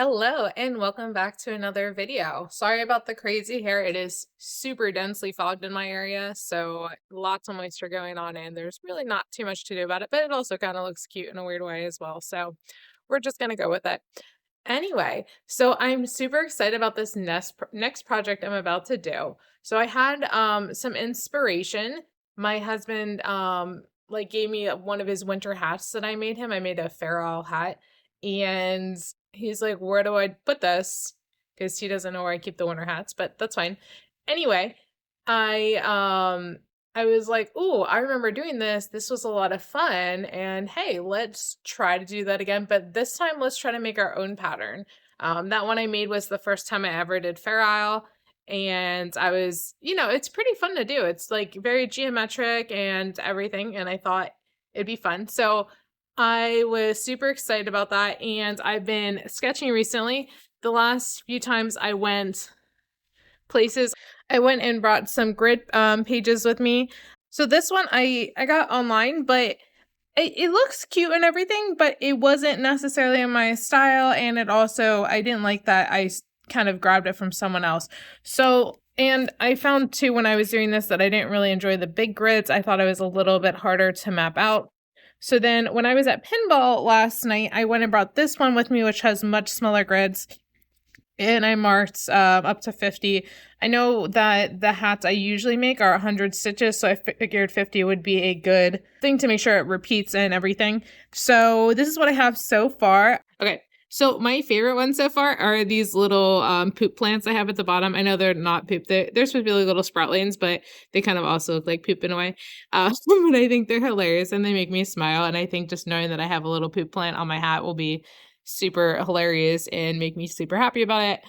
Hello and welcome back to another video. Sorry about the crazy hair. It is super densely fogged in my area, so lots of moisture going on and there's really not too much to do about it, but it also kind of looks cute in a weird way as well. So we're just going to go with it. Anyway, so I'm super excited about this next project I'm about to do. So I had some inspiration. My husband like gave me one of his winter hats that I made him. I made a Fair Isle hat and he's like, "Where do I put this?" Because he doesn't know where I keep the winter hats, but that's fine. Anyway, I I was like, "Oh, I remember doing this. This was a lot of fun. And hey, let's try to do that again. But this time, let's try to make our own pattern." That one I made was the first time I ever did Fair Isle. And I was, it's pretty fun to do. It's like very geometric and everything. And I thought it'd be fun. So I was super excited about that. And I've been sketching recently. The last few times I went places, I went and brought some grid pages with me. So this one I got online, but it looks cute and everything, but it wasn't necessarily in my style. And it also, I didn't like that kind of grabbed it from someone else. So, and I found too when I was doing this that I didn't really enjoy the big grids. I thought it was a little bit harder to map out. So then when I was at pinball last night, I went and brought this one with me, which has much smaller grids. And I marked up to 50. I know that the hats I usually make are 100 stitches, so I figured 50 would be a good thing to make sure it repeats and everything. So this is what I have so far. Okay, so my favorite ones so far are these little poop plants I have at the bottom. I know they're not poop. They're supposed to be like little sproutlings, but they kind of also look like poop in a way. But I think they're hilarious and they make me smile. And I think just knowing that I have a little poop plant on my hat will be super hilarious and make me super happy about it.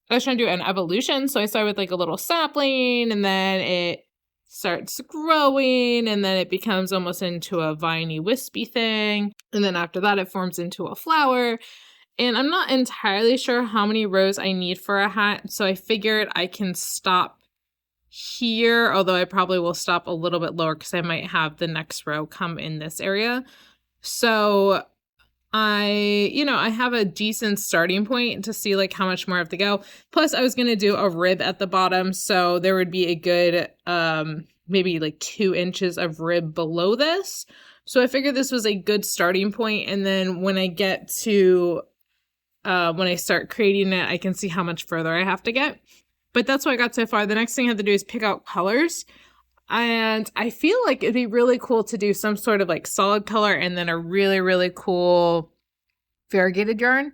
I was trying to do an evolution, so I started with like a little sapling and then it starts growing and then it becomes almost into a viney wispy thing, and then after that it forms into a flower. And I'm not entirely sure how many rows I need for a hat, so I figured I can stop here, although I probably will stop a little bit lower because I might have the next row come in this area. So I have a decent starting point to see like how much more I have to go. Plus I was going to do a rib at the bottom. So there would be a good, maybe like 2 inches of rib below this. So I figured this was a good starting point. And then when I get to, when I start creating it, I can see how much further I have to get. But that's what I got so far. The next thing I have to do is pick out colors. And I feel like it'd be really cool to do some sort of like solid color and then a really, really cool variegated yarn.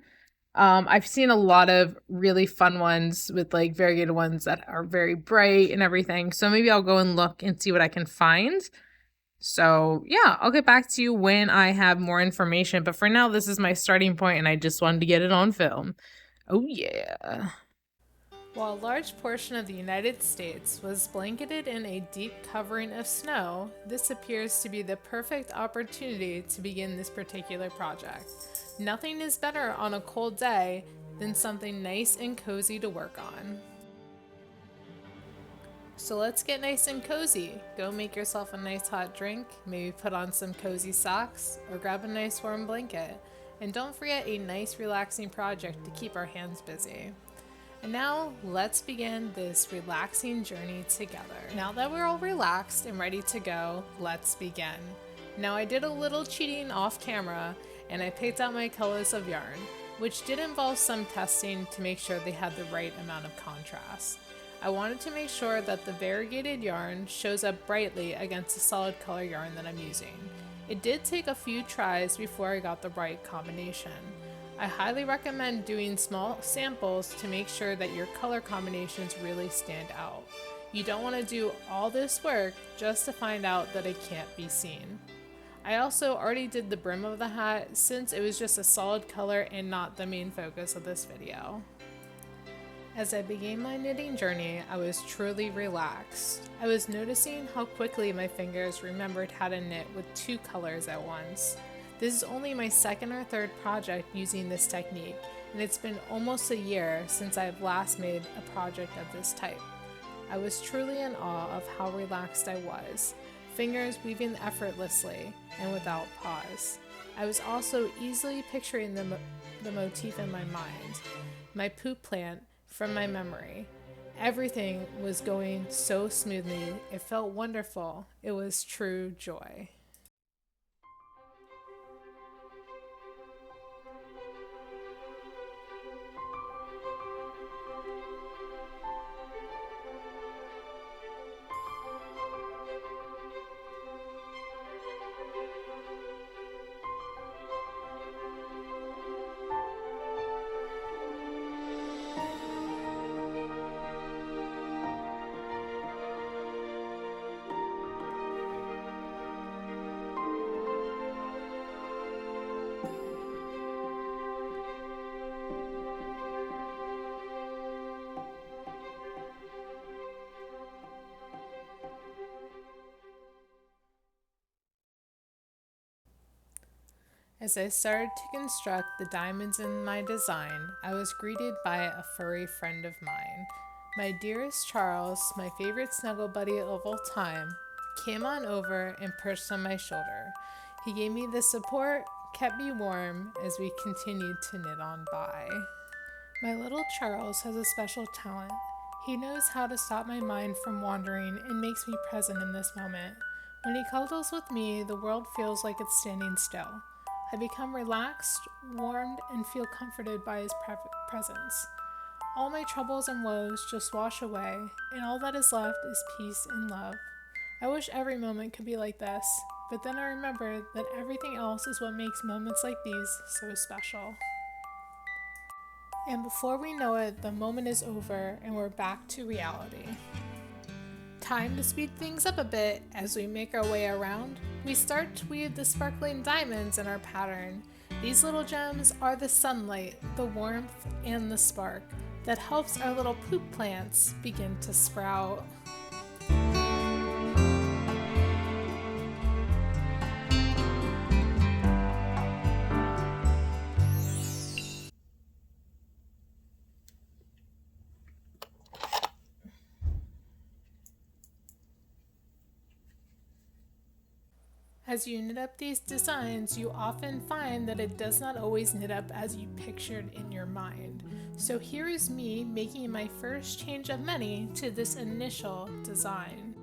I've seen a lot of really fun ones with like variegated ones that are very bright and everything. So maybe I'll go and look and see what I can find. So yeah, I'll get back to you when I have more information. But for now, this is my starting point and I just wanted to get it on film. Oh yeah. While a large portion of the United States was blanketed in a deep covering of snow, this appears to be the perfect opportunity to begin this particular project. Nothing is better on a cold day than something nice and cozy to work on. So let's get nice and cozy. Go make yourself a nice hot drink, maybe put on some cozy socks, or grab a nice warm blanket. And don't forget a nice relaxing project to keep our hands busy. And now let's begin this relaxing journey together. Now that we're all relaxed and ready to go, let's begin. Now I did a little cheating off camera and I picked out my colors of yarn, which did involve some testing to make sure they had the right amount of contrast. I wanted to make sure that the variegated yarn shows up brightly against the solid color yarn that I'm using. It did take a few tries before I got the right combination. I highly recommend doing small samples to make sure that your color combinations really stand out. You don't want to do all this work just to find out that it can't be seen. I also already did the brim of the hat since it was just a solid color and not the main focus of this video. As I began my knitting journey, I was truly relaxed. I was noticing how quickly my fingers remembered how to knit with 2 colors at once. This is only my second or third project using this technique, and it's been almost a year since I've last made a project of this type. I was truly in awe of how relaxed I was, fingers weaving effortlessly and without pause. I was also easily picturing the motif in my mind, my poop plant from my memory. Everything was going so smoothly. It felt wonderful. It was true joy. As I started to construct the diamonds in my design, I was greeted by a furry friend of mine. My dearest Charles, my favorite snuggle buddy of all time, came on over and perched on my shoulder. He gave me the support, kept me warm as we continued to knit on by. My little Charles has a special talent. He knows how to stop my mind from wandering and makes me present in this moment. When he cuddles with me, the world feels like it's standing still. I become relaxed, warmed, and feel comforted by his presence. All my troubles and woes just wash away, and all that is left is peace and love. I wish every moment could be like this, but then I remember that everything else is what makes moments like these so special. And before we know it, the moment is over and we're back to reality. Time to speed things up a bit as we make our way around. We start to weave the sparkling diamonds in our pattern. These little gems are the sunlight, the warmth, and the spark that helps our little poop plants begin to sprout. As you knit up these designs, you often find that it does not always knit up as you pictured in your mind. So here is me making my first change of many to this initial design.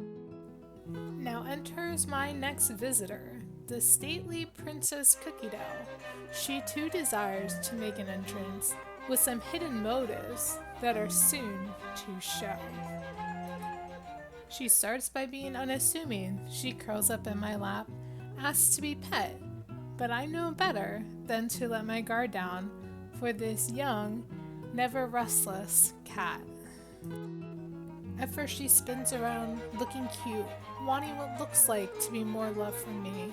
Now enters my next visitor, the stately Princess Cookie Dough. She too desires to make an entrance with some hidden motives that are soon to show. She starts by being unassuming. She curls up in my lap, asks to be pet, but I know better than to let my guard down for this young, never restless cat. At first she spins around looking cute, wanting what looks like to be more love from me,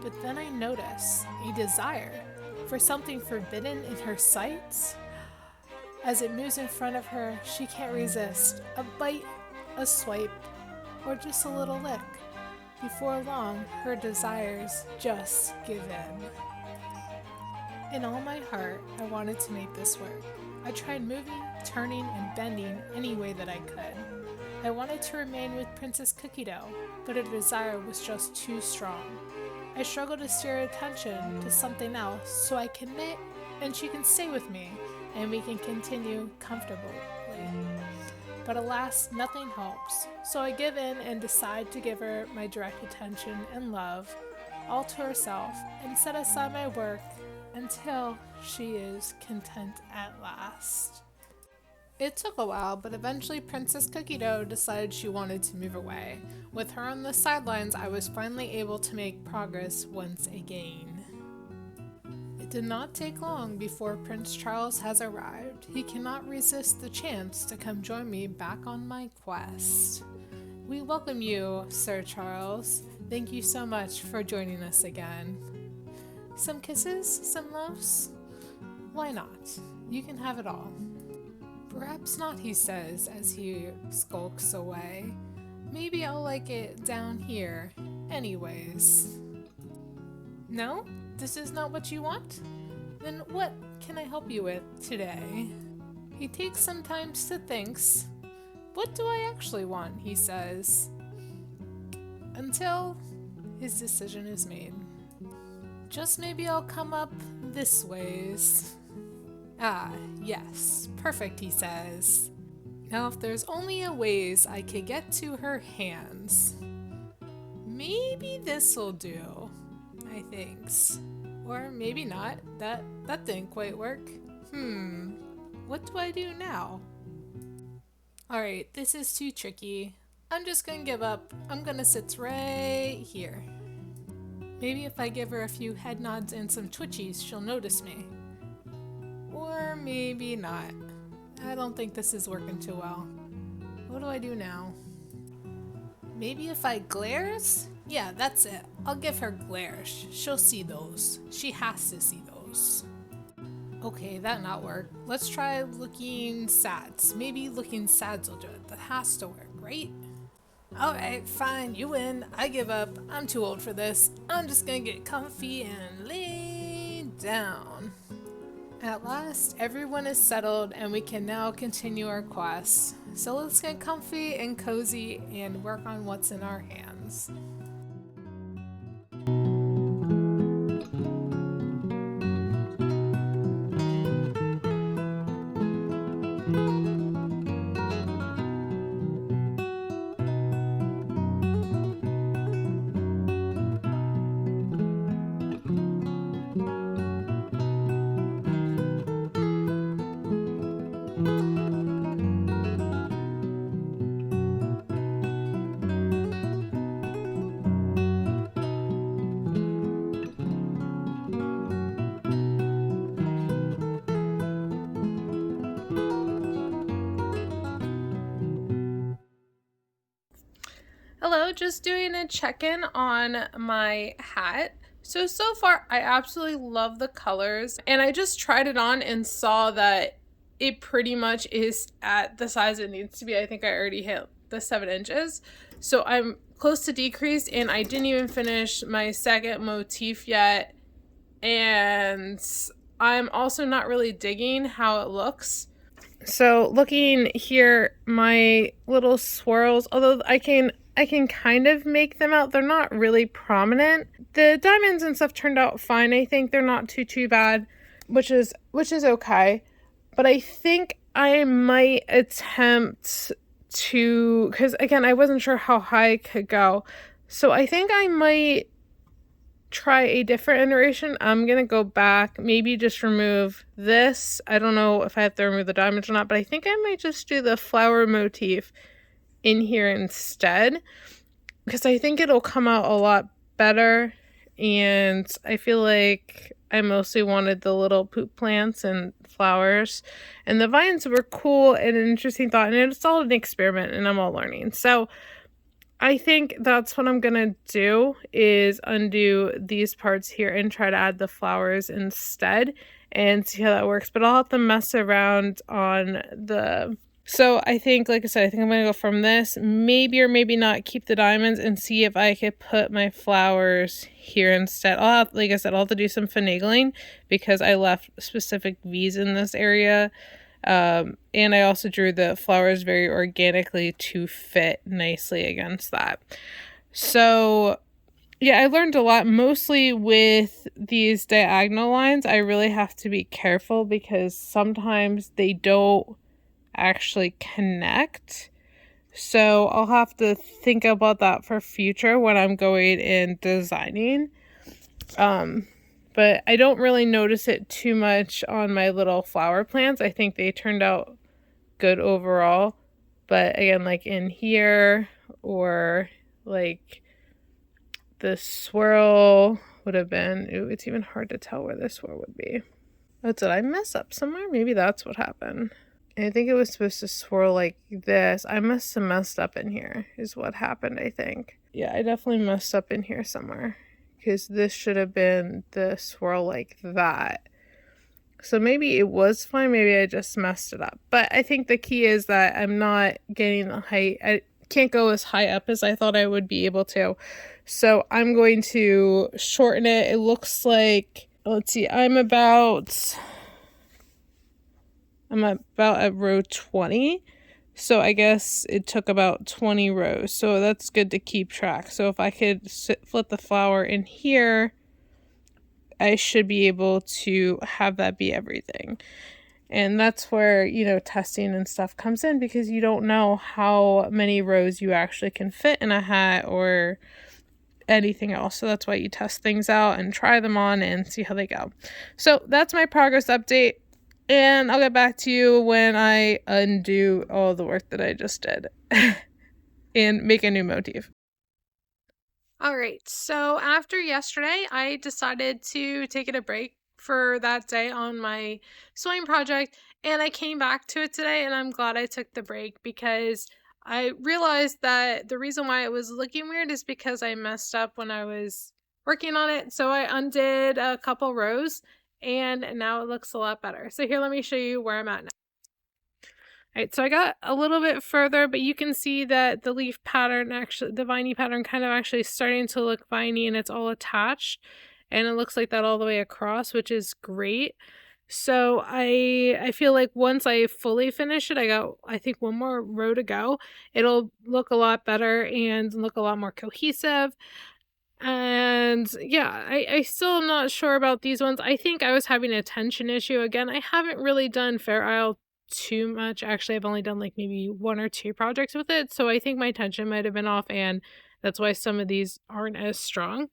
but then I notice a desire for something forbidden in her sights. As it moves in front of her, she can't resist a bite, a swipe, or just a little lick. Before long, her desires just give in. In all my heart, I wanted to make this work. I tried moving, turning, and bending any way that I could. I wanted to remain with Princess Cookie Dough, but her desire was just too strong. I struggled to steer attention to something else so I can knit and she can stay with me and we can continue comfortably. But alas, nothing helps. So I give in and decide to give her my direct attention and love, all to herself, and set aside my work until she is content at last. It took a while, but eventually Princess Cookie Dough decided she wanted to move away. With her on the sidelines, I was finally able to make progress once again. It did not take long before Prince Charles has arrived. He cannot resist the chance to come join me back on my quest. We welcome you, Sir Charles. Thank you so much for joining us again. Some kisses? Some loves? Why not? You can have it all. Perhaps not, he says as he skulks away. Maybe I'll like it down here. Anyways. No? This is not what you want? Then what can I help you with today? He takes some time to think. What do I actually want, he says, until his decision is made. Just maybe I'll come up this ways. Ah, yes, perfect, he says. Now if there's only a ways I could get to her hands. Maybe this'll do, I thinks. Or maybe not. That didn't quite work. What do I do now? Alright, this is too tricky. I'm just gonna give up. I'm gonna sit right here. Maybe if I give her a few head nods and some twitchies, she'll notice me. Or maybe not. I don't think this is working too well. What do I do now? Maybe if I glares? Yeah, that's it. I'll give her glares. She'll see those. She has to see those. Okay, that not work. Let's try looking sads. Maybe looking sads will do it. That has to work, right? Alright, fine, you win. I give up. I'm too old for this. I'm just gonna get comfy and lay down. At last, everyone is settled and we can now continue our quest. So let's get comfy and cozy and work on what's in our hands. Hello, just doing a check-in on my hat. So far, I absolutely love the colors, and I just tried it on and saw that it pretty much is at the size it needs to be. I think I already hit the 7 inches. So I'm close to decreased, and I didn't even finish my second motif yet. And I'm also not really digging how it looks. So looking here, my little swirls, although I can kind of make them out. They're not really prominent. The diamonds and stuff turned out fine. I think they're not too bad, which is okay. But I think I might attempt to, because again, I wasn't sure how high I could go. So I think I might try a different iteration. I'm gonna go back, maybe just remove this. I don't know if I have to remove the diamonds or not, but I think I might just do the flower motif in here instead, because I think it'll come out a lot better. And I feel like I mostly wanted the little poop plants and flowers, and the vines were cool and an interesting thought, and it's all an experiment and I'm all learning. So I think that's what I'm gonna do, is undo these parts here and try to add the flowers instead and see how that works. But I'll have to mess around on the... So I think, like I said, I think I'm going to go from this, maybe or maybe not keep the diamonds, and see if I could put my flowers here instead. Like I said, I'll have to do some finagling because I left specific V's in this area. And I also drew the flowers very organically to fit nicely against that. So yeah, I learned a lot, mostly with these diagonal lines. I really have to be careful because sometimes they don't actually connect. So I'll have to think about that for future when I'm going and designing. But I don't really notice it too much on my little flower plants. I think they turned out good overall. But again, like in here, or like the swirl would have been, ooh, it's even hard to tell where the swirl would be. Oh, did I mess up somewhere? Maybe that's what happened. I think it was supposed to swirl like this. I must have messed up in here is what happened, I think. Yeah, I definitely messed up in here somewhere, because this should have been the swirl like that. So maybe it was fine. Maybe I just messed it up. But I think the key is that I'm not getting the height. I can't go as high up as I thought I would be able to. So I'm going to shorten it. It looks like, let's see, I'm about at row 20. So I guess it took about 20 rows. So that's good to keep track. So if I could flip the flower in here, I should be able to have that be everything. And that's where, testing and stuff comes in, because you don't know how many rows you actually can fit in a hat or anything else. So that's why you test things out and try them on and see how they go. So that's my progress update. And I'll get back to you when I undo all the work that I just did and make a new motif. All right, so after yesterday, I decided to take it a break for that day on my sewing project, and I came back to it today, and I'm glad I took the break because I realized that the reason why it was looking weird is because I messed up when I was working on it. So I undid a couple rows, and now it looks a lot better. So here, let me show you where I'm at now. All right, so I got a little bit further, but you can see that the leaf pattern, actually, the viney pattern kind of actually starting to look viney, and it's all attached. And it looks like that all the way across, which is great. So I feel like once I fully finish it, I think one more row to go. It'll look a lot better and look a lot more cohesive. And yeah, I still am not sure about these ones. I think I was having a tension issue again. I haven't really done Fair Isle too much. Actually, I've only done like maybe 1 or 2 projects with it. So I think my tension might have been off, and that's why some of these aren't as strong.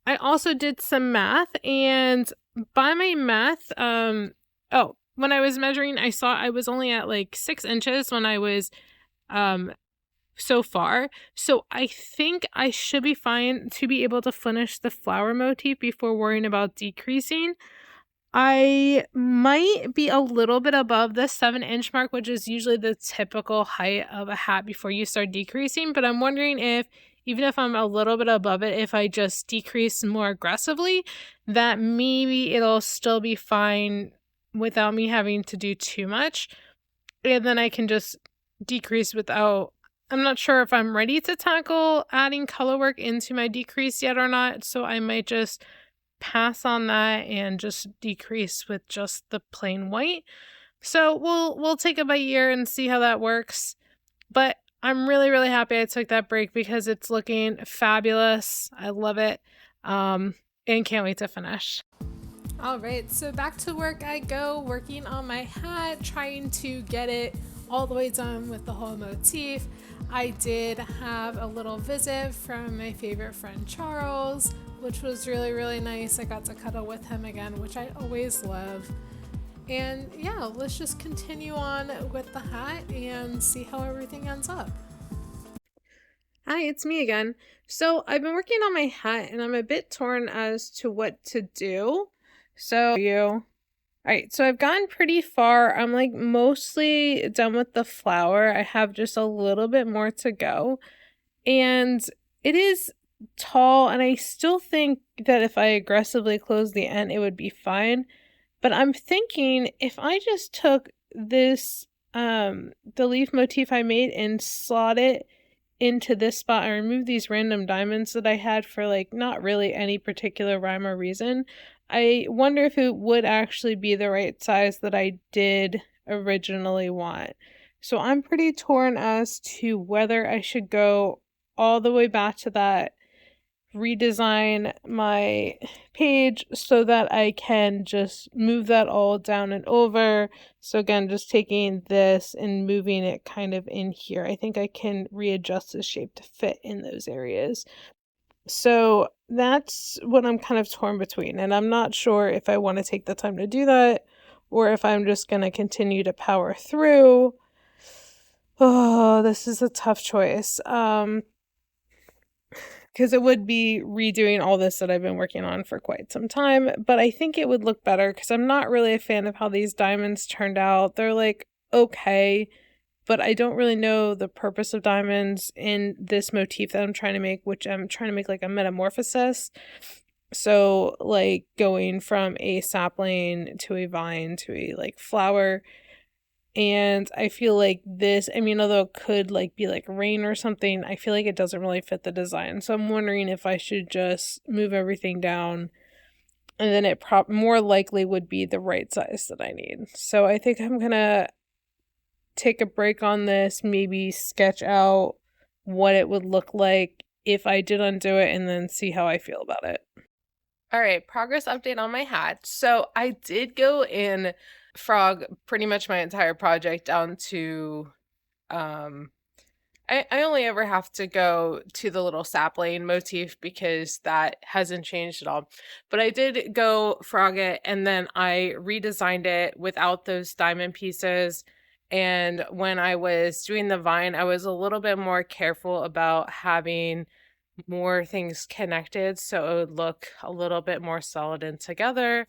I also did some math, and by my math, when I was measuring, I saw I was only at like 6 inches when I was so far. So I think I should be fine to be able to finish the flower motif before worrying about decreasing. I might be a little bit above the 7-inch mark, which is usually the typical height of a hat before you start decreasing. But I'm wondering if, even if I'm a little bit above it, if I just decrease more aggressively, that maybe it'll still be fine without me having to do too much. And then I can just decrease without. I'm not sure if I'm ready to tackle adding color work into my decrease yet or not. So I might just pass on that and just decrease with just the plain white. So we'll take it by ear and see how that works. But I'm really, really happy I took that break because it's looking fabulous. I love it. And can't wait to finish. All right, so back to work I go, working on my hat, trying to get it all the way done with the whole motif. I did have a little visit from my favorite friend Charles, which was really, really nice. I got to cuddle with him again, which I always love. And yeah, let's just continue on with the hat and see how everything ends up. Hi, it's me again. So I've been working on my hat and I'm a bit torn as to what to do. All right, so I've gotten pretty far. I'm like mostly done with the flower. I have just a little bit more to go. And it is tall, and I still think that if I aggressively close the end, it would be fine. But I'm thinking if I just took this, the leaf motif I made and slot it into this spot and remove these random diamonds that I had for like not really any particular rhyme or reason, I wonder if it would actually be the right size that I did originally want. So I'm pretty torn as to whether I should go all the way back to that, redesign my page so that I can just move that all down and over. So again, just taking this and moving it kind of in here. I think I can readjust the shape to fit in those areas. So that's what I'm kind of torn between, and I'm not sure if I want to take the time to do that or if I'm just going to continue to power through. Oh, this is a tough choice. Because it would be redoing all this that I've been working on for quite some time, but I think it would look better because I'm not really a fan of how these diamonds turned out. They're like, okay, but I don't really know the purpose of diamonds in this motif that I'm trying to make, which I'm trying to make like a metamorphosis. So like going from a sapling to a vine to a like flower. And I feel like this, I mean, although it could like be like rain or something, I feel like it doesn't really fit the design. So I'm wondering if I should just move everything down, and then it more likely would be the right size that I need. So I think I'm gonna take a break on this, maybe sketch out what it would look like if I did undo it, and then see how I feel about it. All right, progress update on my hat. So I did go and frog pretty much my entire project down to um I only ever have to go to the little sapling motif because that hasn't changed at all. But I did go frog it and then I redesigned it without those diamond pieces. And when I was doing the vine, I was a little bit more careful about having more things connected so it would look a little bit more solid and together.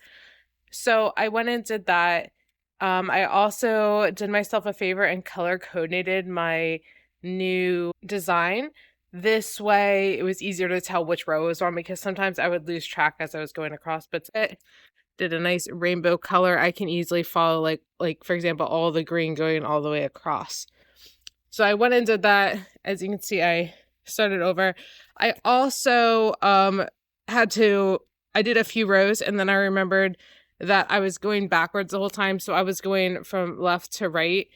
So I went and did that. I also did myself a favor and color coordinated my new design. This way it was easier to tell which row was on because sometimes I would lose track as I was going across, but it did a nice rainbow color. I can easily follow like for example all the green going all the way across. So I went and did that. As you can see, I started over. I also had to I did a few rows and then I remembered that I was going backwards the whole time. So I was going from left to right.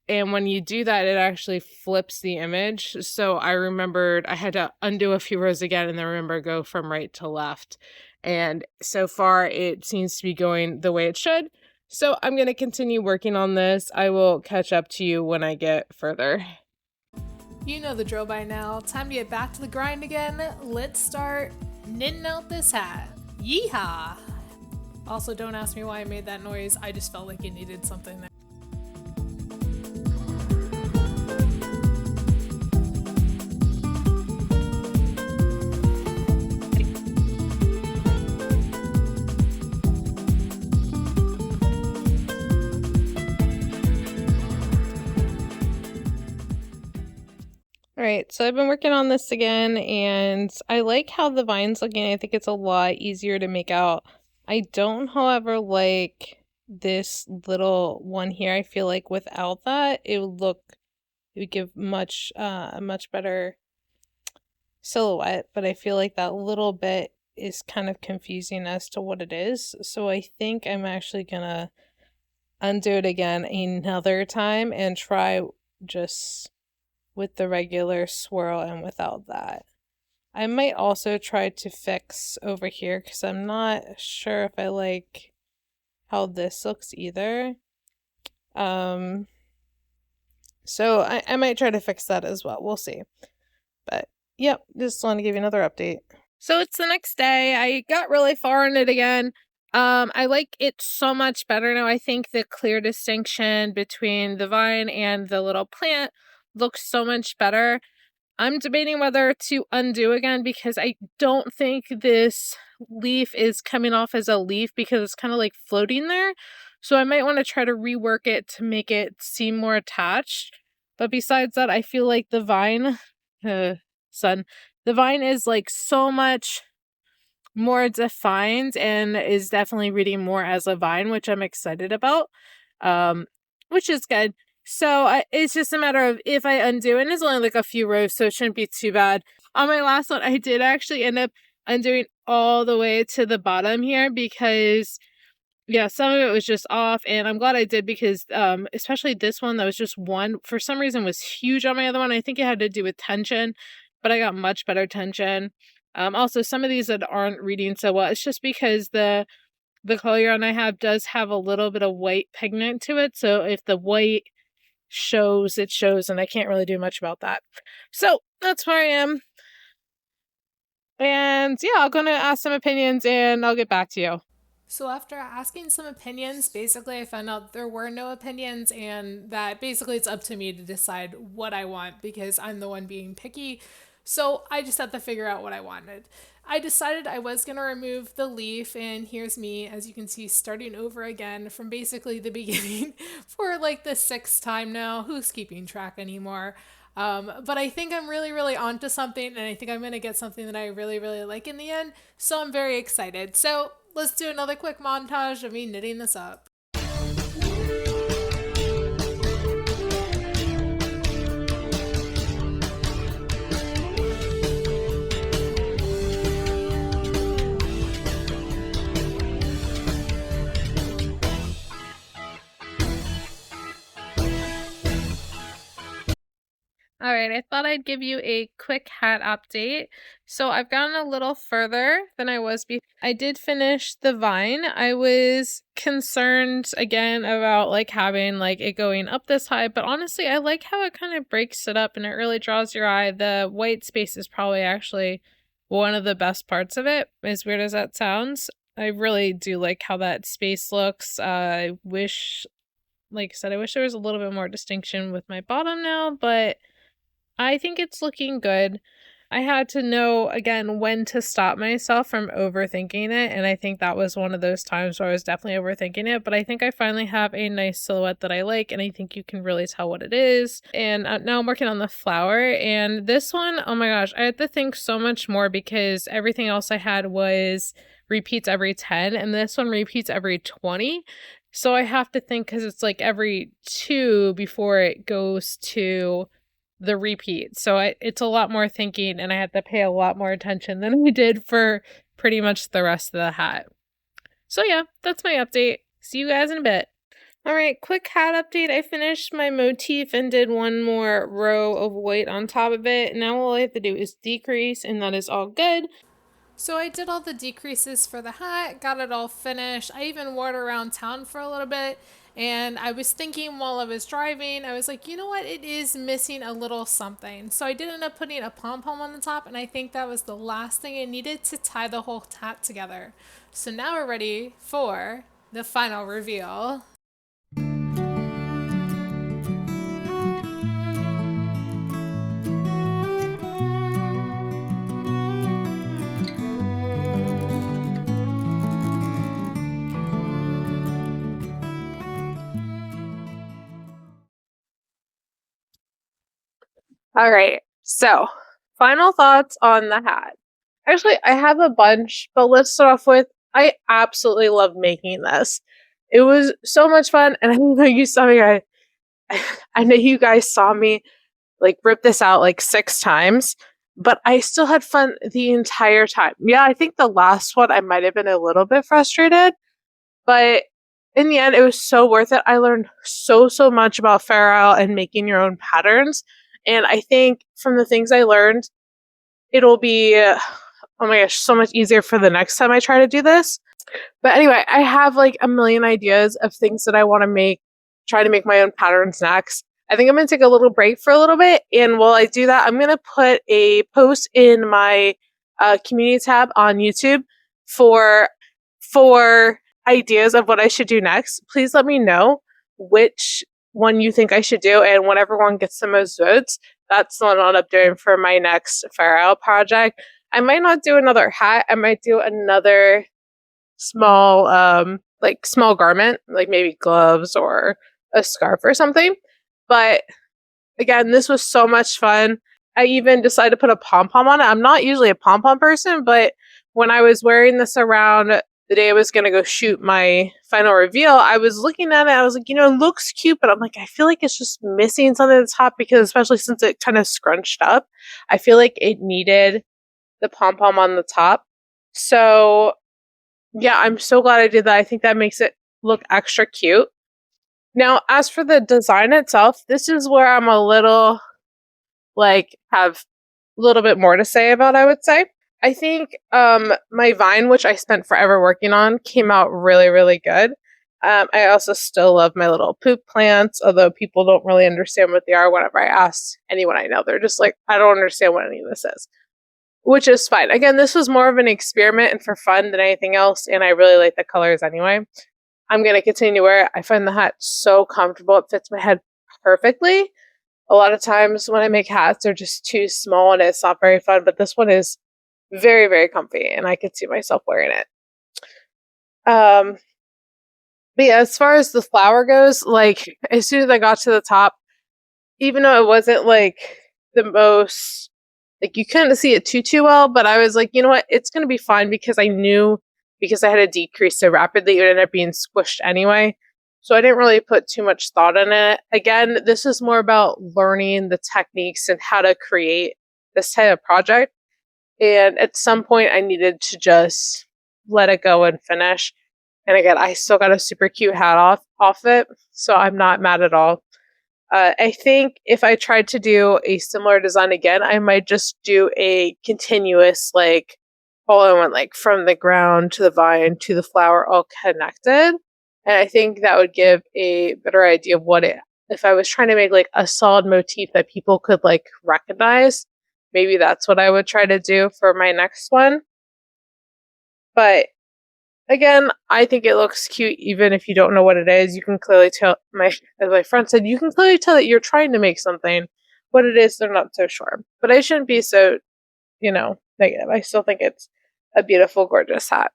And when you do that, it actually flips the image. So I remembered I had to undo a few rows again and then remember go from right to left. And so far it seems to be going the way it should. So I'm going to continue working on this. I will catch up to you when I get further. You know the drill by now. Time to get back to the grind again. Let's start knitting out this hat. Yeehaw! Also, don't ask me why I made that noise. I just felt like it needed something there. All right, so I've been working on this again, and I like how the vine's looking. I think it's a lot easier to make out. I don't, however, like this little one here. I feel like without that, it would give a much better silhouette, but I feel like that little bit is kind of confusing as to what it is. So I think I'm actually gonna undo it again another time and try just with the regular swirl and without that. I might also try to fix over here because I'm not sure if I like how this looks either. So I might try to fix that as well. We'll see. But yep, just want to give you another update. So it's the next day. I got really far in it again. I like it so much better now. I think the clear distinction between the vine and the little plant looks so much better. I'm debating whether to undo again because I don't think this leaf is coming off as a leaf because it's kind of like floating there. So I might want to try to rework it to make it seem more attached. But besides that, I feel like the vine, the vine is like so much more defined and is definitely reading more as a vine, which I'm excited about, which is good. So it's just a matter of if I undo, and it's only like a few rows, so it shouldn't be too bad. On my last one, I did actually end up undoing all the way to the bottom here because, yeah, some of it was just off, and I'm glad I did because especially this one that was just one, for some reason was huge on my other one. I think it had to do with tension, but I got much better tension. Also, some of these that aren't reading so well, it's just because the color yarn I have does have a little bit of white pigment to it, so if the white shows, it shows, and I can't really do much about that. So that's where I am. And yeah, I'm gonna ask some opinions and I'll get back to you. So after asking some opinions, basically I found out there were no opinions and that basically it's up to me to decide what I want because I'm the one being picky. So I just had to figure out what I wanted. I decided I was going to remove the leaf, and here's me, as you can see, starting over again from basically the beginning for like the sixth time now. Who's keeping track anymore? But I think I'm really, really onto something, and I think I'm going to get something that I really, really like in the end. So I'm very excited. So let's do another quick montage of me knitting this up. All right, I thought I'd give you a quick hat update. So I've gotten a little further than I was before. I did finish the vine. I was concerned again about like having like it going up this high, but honestly, I like how it kind of breaks it up and it really draws your eye. The white space is probably actually one of the best parts of it, as weird as that sounds. I really do like how that space looks. I wish, like I said, I wish there was a little bit more distinction with my bottom now, but I think it's looking good. I had to know again when to stop myself from overthinking it, and I think that was one of those times where I was definitely overthinking it, but I think I finally have a nice silhouette that I like, and I think you can really tell what it is. And now I'm working on the flower, and this one, oh my gosh, I had to think so much more because everything else I had was repeats every 10, and this one repeats every 20. So I have to think because it's like every 2 before it goes to the repeat. So it's a lot more thinking, and I had to pay a lot more attention than we did for pretty much the rest of the hat. So yeah, that's my update. See you guys in a bit. All right, quick hat update. I finished my motif and did one more row of white on top of it. Now all I have to do is decrease, and that is all good. So I did all the decreases for the hat, got it all finished. I even wore it around town for a little bit. And I was thinking while I was driving, I was like, you know what? It is missing a little something. So I did end up putting a pom pom on the top, and I think that was the last thing I needed to tie the whole hat together. So now we're ready for the final reveal. All right, so final thoughts on the hat. Actually, I have a bunch, but let's start off with I absolutely love making this. It was so much fun, and I know you saw me. I know you guys saw me like rip this out like 6 times, but I still had fun the entire time. Yeah, I think the last one I might have been a little bit frustrated, but in the end, it was so worth it. I learned so much about Fair and making your own patterns, and I think from the things I learned, it'll be oh my gosh, so much easier for the next time I try to do this. But anyway, I have like a million ideas of things that I want to make, try to make my own patterns next. I think I'm going to take a little break for a little bit. And while I do that, I'm going to put a post in my community tab on YouTube for ideas of what I should do next. Please let me know which one you think I should do. And whenever one gets the most votes, that's what I'll end up doing for my next Fair project. I might not do another hat. I might do another small like small garment, like maybe gloves or a scarf or something. But again, this was so much fun. I even decided to put a pom pom on it. I'm not usually a pom pom person, but when I was wearing this around the day I was going to go shoot my final reveal, I was looking at it. I was like, it looks cute, but I'm like, I feel like it's just missing something at the top because, especially since it kind of scrunched up, I feel like it needed the pom pom on the top. So yeah, I'm so glad I did that. I think that makes it look extra cute. Now, as for the design itself, this is where I'm a little have a little bit more to say about, I would say. I think my vine, which I spent forever working on, came out really good. I also still love my little poop plants, although people don't really understand what they are whenever I ask anyone I know. They're just like, I don't understand what any of this is, which is fine. Again, this was more of an experiment and for fun than anything else, and I really like the colors anyway. I'm going to continue to wear it. I find the hat so comfortable. It fits my head perfectly. A lot of times when I make hats, they're just too small and it's not very fun, but this one is very comfy, and I could see myself wearing it. But yeah, as far as the flower goes, like as soon as I got to the top, even though it wasn't like the most like you couldn't see it too well, but I was like, you know what, it's gonna be fine because I knew because I had to decrease so rapidly, it would end up being squished anyway. So I didn't really put too much thought in it. Again, this is more about learning the techniques and how to create this type of project. And at some point I needed to just let it go and finish. And again, I still got a super cute hat off it, so I'm not mad at all. I think if I tried to do a similar design again, I might just do a continuous, like, all I want, like from the ground to the vine to the flower, all connected. And I think that would give a better idea of what it, if I was trying to make like a solid motif that people could like recognize, maybe that's what I would try to do for my next one. But again, I think it looks cute even if you don't know what it is. You can clearly tell, as my friend said, you can clearly tell that you're trying to make something. What it is, they're not so sure. But I shouldn't be so, negative. I still think it's a beautiful, gorgeous hat.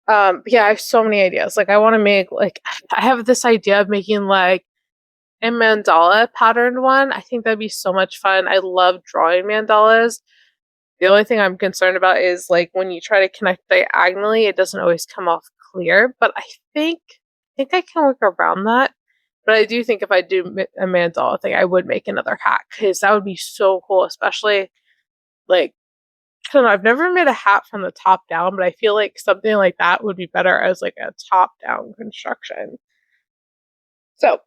But yeah, I have so many ideas. Like I want to make like I have this idea of making like a mandala patterned one. I think that'd be so much fun. I love drawing mandalas. The only thing I'm concerned about is like when you try to connect diagonally, it doesn't always come off clear. But I think I can work around that. But I do think if I do a mandala thing, I would make another hat because that would be so cool. Especially like I don't know. I've never made a hat from the top down, but I feel like something like that would be better as like a top down construction. So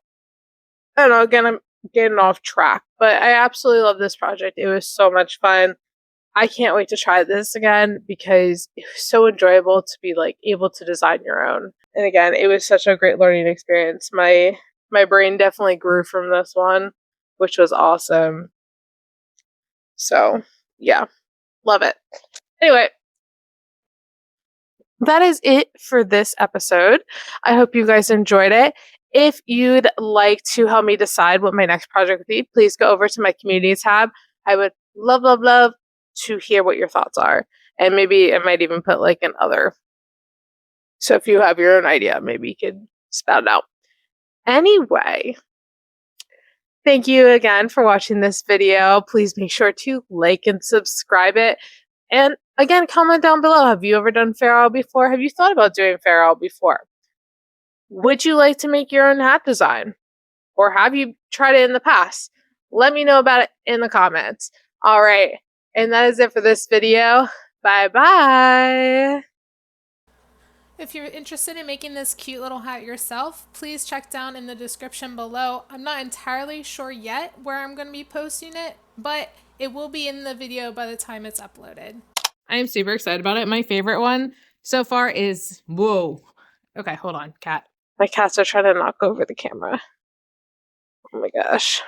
I don't know. Again, I'm getting off track, but I absolutely love this project. It was so much fun. I can't wait to try this again because it was so enjoyable to be like able to design your own. And again, it was such a great learning experience. My brain definitely grew from this one, which was awesome. So, yeah, love it. Anyway, that is it for this episode. I hope you guys enjoyed it. If you'd like to help me decide what my next project would be, please go over to my community tab. I would love, love, love to hear what your thoughts are. And maybe I might even put like an other. So if you have your own idea, maybe you could spout it out. Anyway, thank you again for watching this video. Please make sure to like and subscribe it. And again, comment down below. Have you ever done Fair Isle before? Have you thought about doing Fair Isle before? Would you like to make your own hat design? Or have you tried it in the past? Let me know about it in the comments. All right. And that is it for this video. Bye bye. If you're interested in making this cute little hat yourself, please check down in the description below. I'm not entirely sure yet where I'm going to be posting it, but it will be in the video by the time it's uploaded. I am super excited about it. My favorite one so far is, whoa. Okay, hold on, cat. My cats are trying to knock over the camera. Oh my gosh.